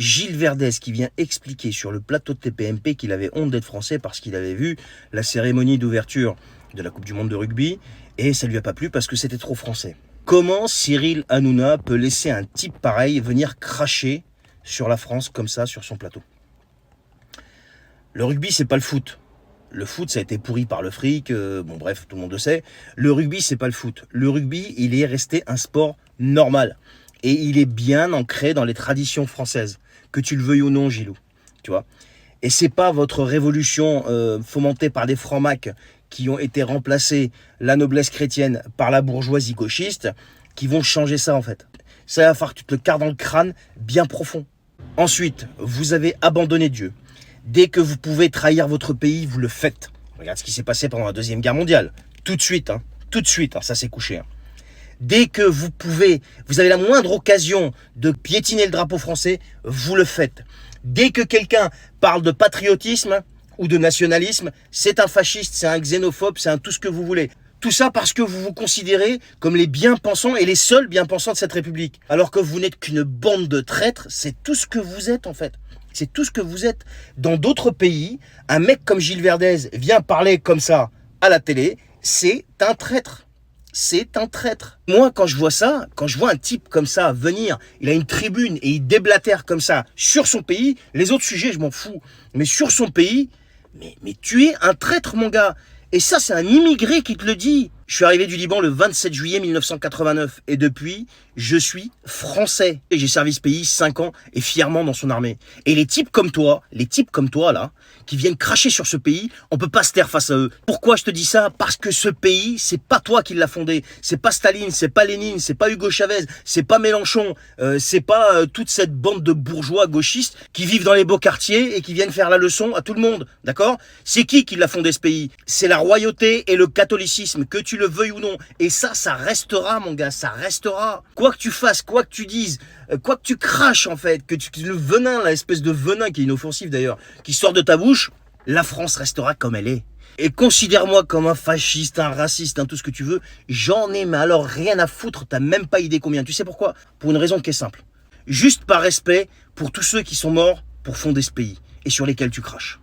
Gilles Verdez qui vient expliquer sur le plateau de TPMP qu'il avait honte d'être français parce qu'il avait vu la cérémonie d'ouverture de la Coupe du Monde de rugby et ça lui a pas plu parce que c'était trop français. Comment Cyril Hanouna peut laisser un type pareil venir cracher sur la France comme ça sur son plateau? Le rugby, c'est pas le foot. Le foot, ça a été pourri par le fric, bon bref, tout le monde le sait. Le rugby, c'est pas le foot. Le rugby, il est resté un sport normal. Et il est bien ancré dans les traditions françaises, que tu le veuilles ou non, Gilou. Tu vois. Et c'est pas votre révolution fomentée par des francs-macs qui ont été remplacés, la noblesse chrétienne, par la bourgeoisie gauchiste, qui vont changer ça en fait. Ça va falloir que tu te le carres dans le crâne bien profond. Ensuite, vous avez abandonné Dieu. Dès que vous pouvez trahir votre pays, vous le faites. Regarde ce qui s'est passé pendant la Deuxième Guerre mondiale. Tout de suite, ça s'est couché. Dès que vous pouvez, vous avez la moindre occasion de piétiner le drapeau français, vous le faites. Dès que quelqu'un parle de patriotisme ou de nationalisme, c'est un fasciste, c'est un xénophobe, c'est un tout ce que vous voulez. Tout ça parce que vous vous considérez comme les bien-pensants et les seuls bien-pensants de cette République. Alors que vous n'êtes qu'une bande de traîtres, c'est tout ce que vous êtes en fait. C'est tout ce que vous êtes. Dans d'autres pays, un mec comme Gilles Verdez vient parler comme ça à la télé, c'est un traître. C'est un traître. Moi, quand je vois ça, quand je vois un type comme ça venir, il a une tribune et il déblatère comme ça sur son pays, les autres sujets, je m'en fous. Mais sur son pays, mais tu es un traître, mon gars. Et ça, c'est un immigré qui te le dit. Je suis arrivé du Liban le 27 juillet 1989 et depuis, je suis français. Et j'ai servi ce pays 5 ans et fièrement dans son armée. Et les types comme toi là, qui viennent cracher sur ce pays, on peut pas se taire face à eux. Pourquoi je te dis ça? Parce que ce pays, c'est pas toi qui l'as fondé. C'est pas Staline, c'est pas Lénine, c'est pas Hugo Chavez, c'est pas Mélenchon, c'est pas toute cette bande de bourgeois gauchistes qui vivent dans les beaux quartiers et qui viennent faire la leçon à tout le monde. D'accord? C'est qui l'a fondé ce pays? C'est la royauté et le catholicisme, que tu le veuilles ou non. Et ça restera, mon gars, ça restera. Quoi que tu fasses, quoi que tu dises, quoi que tu craches en fait, le venin, l'espèce de venin qui est inoffensif d'ailleurs, qui sort de ta bouche, la France restera comme elle est. Et considère-moi comme un fasciste, un raciste, tout ce que tu veux, j'en ai mais alors rien à foutre, t'as même pas idée combien. Tu sais pourquoi? Pour une raison qui est simple. Juste par respect pour tous ceux qui sont morts pour fonder ce pays et sur lesquels tu craches.